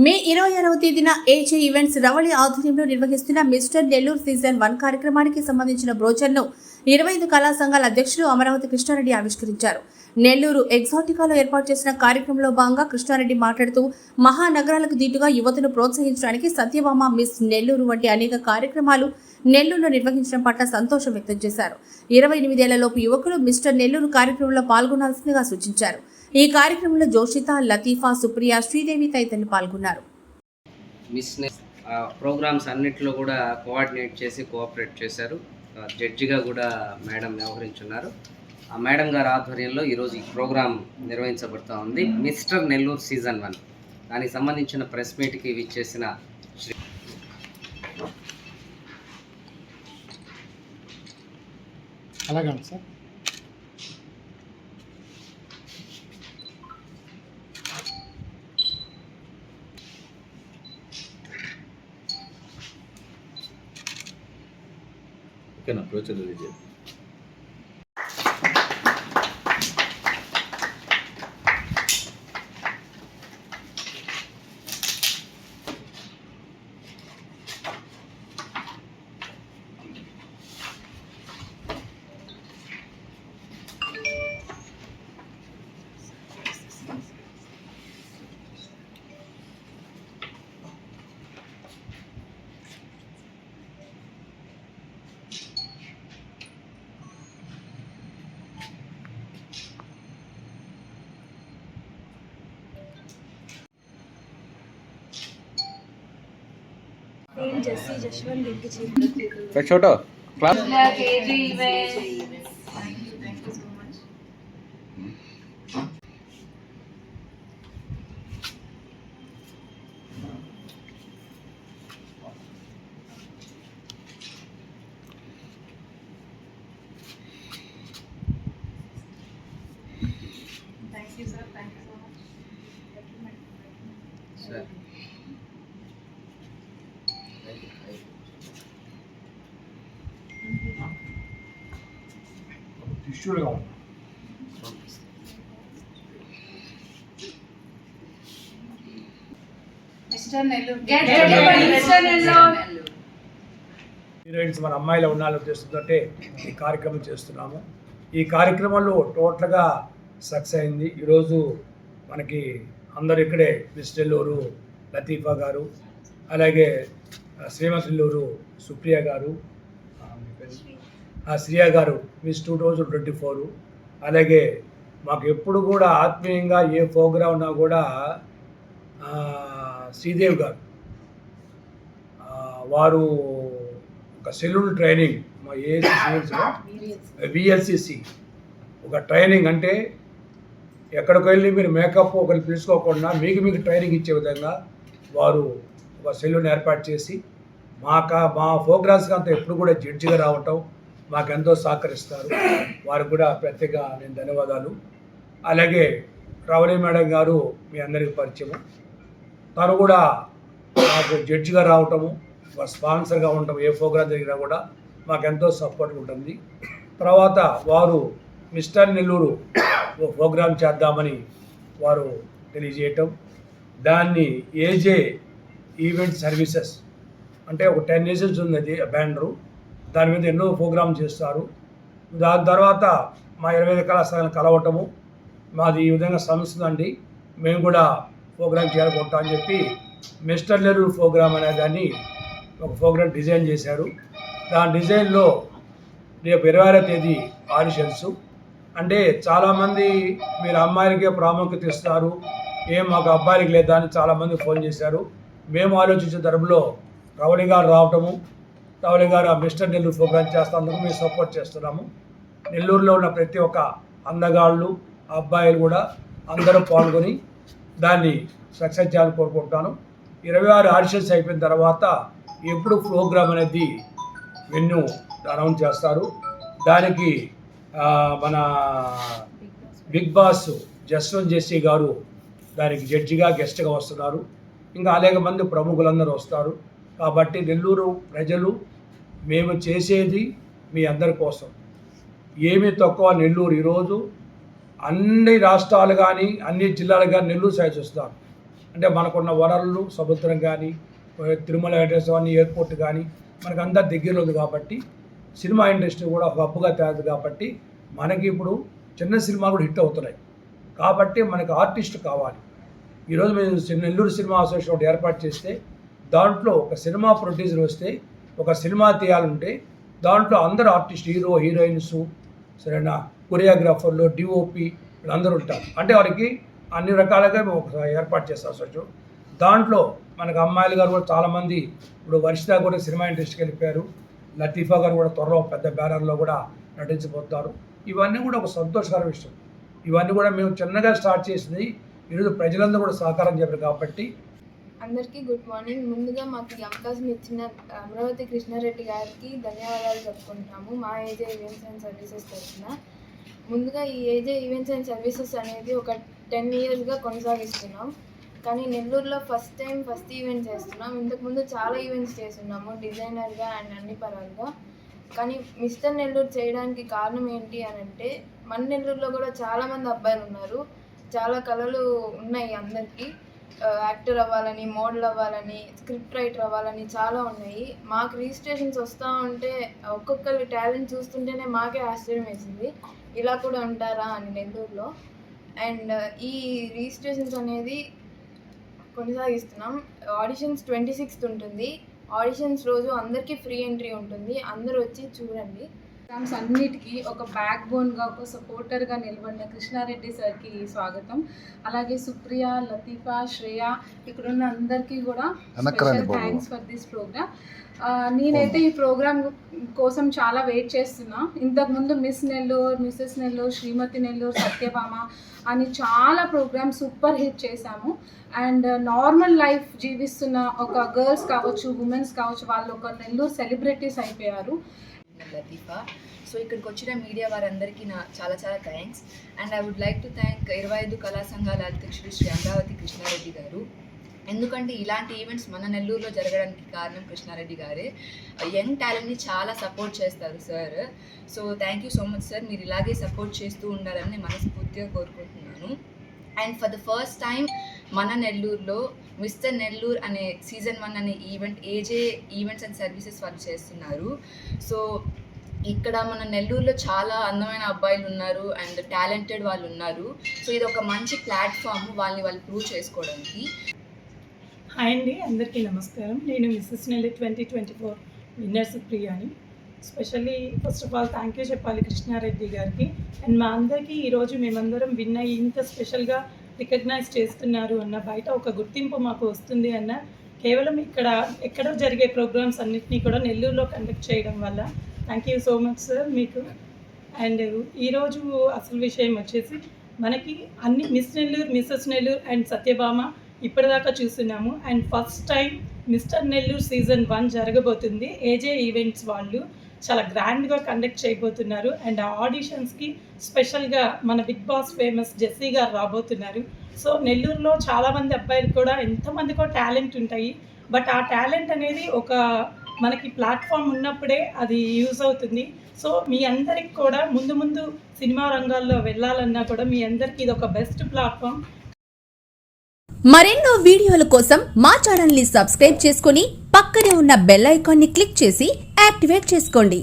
మే 26వ తేదీన ఏజే ఈవెంట్స్ రవళి ఆధ్వర్యంలో నిర్వహిస్తున్న మిస్టర్ నెల్లూరు సీజన్ 1 కార్యక్రమానికి సంబంధించిన బ్రోచర్ను 25 కళా సంఘాల అధ్యక్షులు అమరావతి కృష్ణారెడ్డి ఆవిష్కరించారు. నెల్లూరు ఎగ్జాటికాలో ఏర్పాటు చేసిన కార్యక్రమంలో భాగంగా కృష్ణారెడ్డి మాట్లాడుతూ మహానగరాలకు దీటుగా యువతను ప్రోత్సహించడానికి సత్యభామ మిస్ నెల్లూరు వంటి అనేక కార్యక్రమాలు నెల్లూరులో నిర్వహించడం పట్ల సంతోషం వ్యక్తం చేశారు. 28 ఏళ్లలోపు యువకులు మిస్టర్ నెల్లూరు కార్యక్రమంలో పాల్గొనాల్సిందిగా సూచించారు. ఈ కార్యక్రమంలో జోషిత, లతీఫా, సుప్రియ, శ్రీదేవి తదితరులు పాల్గొన్నారు. మిస్ ప్రోగ్రామ్స్ అన్నింటిలో కూడా కోఆర్డినేట్ చేసి కోఆపరేట్ చేశారు. జడ్జిగా కూడా మేడం వ్యవహరించున్నారు. ఆ మేడం గారి ఆధ్వర్యంలో ఈరోజు ఈ ప్రోగ్రాం నిర్వహించబడుతూ ఉంది. మిస్టర్ నెల్లూరు సీజన్ 1 దానికి సంబంధించిన ప్రెస్ మీట్కి విచ్చేసిన శ్రీ అలాగే సార్ ఓకేనా బ్రోచర్ రిలీజ్ చేయండి. छोटो class Thank you, sir. Thank you so much. Sir టిష్యూలుగా ఉంది. Mr. Nellur. Get ready, Mr. Nellur. Heroines మన అమ్మాయిల ఉన్నాళ్ళ ఉద్దేశంతో ఈ కార్యక్రమం చేస్తున్నాము. ఈ కార్యక్రమంలో టోటల్గా సక్సెస్ అయింది. ఈరోజు మనకి అందరు ఇక్కడే మిస్ నెల్లూరు లతీఫా గారు, అలాగే శ్రీమతి నెల్లూరు సుప్రియ గారు, శ్రియా గారు మిస్ 2024, అలాగే మాకు ఎప్పుడు కూడా ఆత్మీయంగా ఏ ప్రోగ్రాం ఉన్నా కూడా శ్రీదేవి గారు వారు ఒక సెలూన్ ట్రైనింగ్ మా ఏసీసీలో విఎల్సిసి ఒక ట్రైనింగ్ అంటే ఎక్కడికి వెళ్ళి మీరు మేకప్ ఒకరు పిలుచుకోకుండా మీకు ట్రైనింగ్ ఇచ్చే విధంగా వారు ఒక సెలూన్ ఏర్పాటు చేసి మా ప్రోగ్రామ్స్కి అంతా ఎప్పుడు కూడా జడ్జిగా రావటం మాకెంతో సహకరిస్తారు. వారికి కూడా ప్రత్యేక నేను ధన్యవాదాలు. అలాగే రవళి మేడం గారు మీ అందరికీ పరిచయం. తను కూడా మాకు జడ్జిగా రావటము, స్పాన్సర్గా ఉండటం, ఏ ప్రోగ్రాం జరిగినా కూడా మాకెంతో సపోర్ట్ ఉంటుంది. తర్వాత వారు మిస్టర్ నెల్లూరు ప్రోగ్రాం చేద్దామని వారు తెలియజేయటం, దాన్ని ఏజే ఈవెంట్ సర్వీసెస్ అంటే ఒక 10 ఏజెన్స్ ఉంది బ్యానరు, దాని మీద ఎన్నో ప్రోగ్రామ్ చేస్తారు. దాని తర్వాత మా 25 కళాశాలను కలవటము, మాది ఈ విధంగా సంస్థ అండి, మేము కూడా ప్రోగ్రామ్ చేయాలనుకుంటాం అని చెప్పి మిస్టర్ నెల్లూరు ప్రోగ్రామ్ అనే దాన్ని ఒక ప్రోగ్రామ్ డిజైన్ చేశారు. దాని డిజైన్లో రేపు 26వ తేదీ ఆడిషన్స్. అంటే చాలామంది మీరు అమ్మాయిలకే ప్రాముఖ్యత ఇస్తారు, మాకు అబ్బాయిలకి లేదా అని చాలామంది ఫోన్ చేశారు. మేము ఆలోచించే తరపులో రవళి గారు రావటము, రవళి గారు ఆ మిస్టర్ నెల్లూరు ప్రోగ్రామ్ చేస్తున్నందుకు మేము సపోర్ట్ చేస్తున్నాము. నెల్లూరులో ఉన్న ప్రతి ఒక్క అందగాళ్ళు, అబ్బాయిలు కూడా అందరూ పాల్గొని దాన్ని సక్సెస్ చేయాలని కోరుకుంటాను. 26 ఆడిషన్స్ అయిపోయిన తర్వాత ఎప్పుడు ప్రోగ్రామ్ అనేది వెన్యూ అనౌన్స్ చేస్తారు. దానికి మన బిగ్ బాస్ జస్వంత్ జెస్సీ గారు దానికి జడ్జిగా గెస్ట్గా వస్తున్నారు. ఇంకా అనేక మంది ప్రముఖులందరూ వస్తారు. కాబట్టి నెల్లూరు ప్రజలు మేము చేసేది మీ అందరి కోసం, ఏమీ తక్కువ నెల్లూరు ఈరోజు అన్ని రాష్ట్రాలు కానీ అన్ని జిల్లాలు కానీ నెల్లూరు సైడ్ వస్తారు. అంటే మనకున్న వనరులు సముద్రం కానీ తిరుమల వెంకటేశ్వర ఎయిర్పోర్ట్ కానీ మనకు అందరి దగ్గరలో ఉంది కాబట్టి సినిమా ఇండస్ట్రీ కూడా ఒక హబ్బుగా తయారు కాబట్టి మనకి ఇప్పుడు చిన్న సినిమాలు కూడా హిట్ అవుతున్నాయి కాబట్టి మనకు ఆర్టిస్ట్ కావాలి. ఈరోజు మేము నెల్లూరు సినిమా అసోసియేషన్ ఒకటి ఏర్పాటు చేస్తే దాంట్లో ఒక సినిమా ప్రొడ్యూసర్ వస్తే ఒక సినిమా తీయాలంటే దాంట్లో అందరు ఆర్టిస్ట్ హీరో హీరోయిన్స్ సరేనా కొరియోగ్రాఫర్లు డిఓపి వీళ్ళందరూ ఉంటారు. అంటే వారికి అన్ని రకాలుగా మేము ఒక ఏర్పాటు చేస్తాం అసలు. దాంట్లో మనకు అమ్మాయిలు గారు కూడా చాలామంది ఇప్పుడు వర్షిత కూడా సినిమా ఇండస్ట్రీకి వెళ్ళిపోయారు. లతీఫా గారు కూడా త్వరలో పెద్ద బ్యానర్లో కూడా నటించబోతారు. ఇవన్నీ కూడా ఒక సంతోషకర విషయం. ఇవన్నీ కూడా మేము చిన్నగా స్టార్ట్ చేసింది ఈరోజు ప్రజలందరూ కూడా సహకారం చెప్పారు కాబట్టి. అందరికీ గుడ్ మార్నింగ్. ముందుగా మాకు ఈ అవకాశం ఇచ్చిన అమరావతి కృష్ణారెడ్డి గారికి ధన్యవాదాలు చెప్పుకుంటున్నాము మా ఏజే ఈవెంట్స్ అండ్ సర్వీసెస్ తరఫున. ముందుగా ఈ ఏజే ఈవెంట్స్ అండ్ సర్వీసెస్ అనేది ఒక 10 yearsగా కొనసాగిస్తున్నాం. కానీ నెల్లూరులో ఫస్ట్ ఈవెంట్ చేస్తున్నాం. ఇంతకుముందు చాలా ఈవెంట్స్ చేస్తున్నాము డిజైనర్గా అండ్ అన్ని పరాలుగా. కానీ మిస్టర్ నెల్లూరు చేయడానికి కారణం ఏంటి అని అంటే మన నెల్లూరులో కూడా చాలామంది అబ్బాయిలు ఉన్నారు, చాలా కళలు ఉన్నాయి అందరికీ. యాక్టర్ అవ్వాలని, మోడల్ అవ్వాలని, స్క్రిప్ట్ రైటర్ అవ్వాలని చాలా ఉన్నాయి. మాకు రిజిస్ట్రేషన్స్ వస్తూ ఉంటే ఒక్కొక్కరి టాలెంట్ చూస్తుంటేనే మాకే ఆశ్చర్యం వేసింది, ఇలా కూడా ఉంటారా అని నెల్లూరులో. అండ్ ఈ రిజిస్ట్రేషన్స్ అనేది కొనసాగిస్తున్నాం. ఆడిషన్స్ 26th ఉంటుంది. ఆడిషన్స్ రోజు అందరికీ ఫ్రీ ఎంట్రీ ఉంటుంది, అందరూ వచ్చి చూడండి. ప్రోగ్రామ్స్ అన్నిటికీ ఒక బ్యాక్ బోన్గా, ఒక సపోర్టర్గా నిలబడిన కృష్ణారెడ్డి సార్కి స్వాగతం. అలాగే సుప్రియ, లతీఫా, శ్రేయ ఇక్కడున్న అందరికీ కూడా special thanks for this programme. నేనైతే ఈ ప్రోగ్రామ్ కోసం చాలా వెయిట్ చేస్తున్నా. ఇంతకుముందు మిస్ నెల్లూరు, మిస్సెస్ నెల్లూరు, శ్రీమతి నెల్లూరు, సత్యభామ అని చాలా ప్రోగ్రామ్స్ సూపర్ హిట్ చేశాము. అండ్ నార్మల్ లైఫ్ జీవిస్తున్న ఒక గర్ల్స్ కావచ్చు, ఉమెన్స్ కావచ్చు, వాళ్ళు ఒక నెల్లూరు సెలబ్రిటీస్ అయిపోయారు. లతీఫా. సో ఇక్కడికి వచ్చిన మీడియా వారందరికీ నా చాలా thanks. And I would like to thank 25 కళా సంఘాల అధ్యక్షుడు శ్రీ అమరావతి కృష్ణారెడ్డి గారు. ఎందుకంటే ఇలాంటి ఈవెంట్స్ మన నెల్లూరులో జరగడానికి కారణం కృష్ణారెడ్డి గారే. యంగ్ టాలెంట్ని చాలా సపోర్ట్ చేస్తారు sir. So thank you so much sir. మీరు ఇలాగే సపోర్ట్ చేస్తూ ఉండాలని మనస్ఫూర్తిగా కోరుకుంటున్నాను. And for the first time మన నెల్లూరులో మిస్టర్ నెల్లూరు అనే సీజన్ 1 అనే ఈవెంట్ ఏజే ఈవెంట్స్ అండ్ సర్వీసెస్ వాళ్ళు చేస్తున్నారు. సో ఇక్కడ మన నెల్లూరులో చాలా అందమైన అబ్బాయిలు ఉన్నారు అండ్ టాలెంటెడ్ వాళ్ళు ఉన్నారు. సో ఇది ఒక మంచి ప్లాట్ఫామ్ వాళ్ళు ప్రూవ్ చేసుకోవడానికి. హాయ్ అండి, అందరికీ నమస్కారం. నేను మిస్సెస్ నెల్లూరు 2024 విన్నర్ సుప్రియాని. Specially first of all thank you చెప్పాలి కృష్ణారెడ్డి గారికి. అండ్ మా అందరికీ ఈరోజు మేమందరం విన్ అయ్యి ఇంత స్పెషల్గా రికగ్నైజ్ చేస్తున్నారు అన్న, బయట ఒక గుర్తింపు మాకు వస్తుంది అన్న, కేవలం ఎక్కడో జరిగే ప్రోగ్రామ్స్ అన్నింటినీ కూడా నెల్లూరులో కండక్ట్ చేయడం వల్ల thank you so much sir మీకు. అండ్ ఈరోజు అసలు విషయం వచ్చేసి మనకి అన్ని miss Nellore, Mrs Nellore and Satyabhama ఇప్పటిదాకా చూస్తున్నాము. And first time mister Nellore season 1 జరగబోతుంది. ఏజే ఈవెంట్స్ వాళ్ళు చాలా గ్రాండ్గా కండక్ట్ చేయబోతున్నారు. అండ్ ఆ ఆడిషన్స్కి స్పెషల్గా మన బిగ్ బాస్ ఫేమస్ జెస్సీ గారు రాబోతున్నారు. సో నెల్లూరులో చాలామంది అబ్బాయిలు కూడా ఎంతమందికో టాలెంట్ ఉంటాయి, బట్ ఆ టాలెంట్ అనేది ఒక మనకి ప్లాట్ఫామ్ ఉన్నప్పుడే అది యూజ్ అవుతుంది. సో మీ అందరికి కూడా ముందు సినిమా రంగాల్లో వెళ్ళాలన్నా కూడా మీ అందరికీ ఇది ఒక బెస్ట్ ప్లాట్ఫామ్. మరెన్నో వీడియోల కోసం మా ఛానల్ ని సబ్స్క్రైబ్ చేసుకుని పక్కనే ఉన్న బెల్ ఐకాన్ ని క్లిక్ చేసి యాక్టివేట్ చేసుకోండి.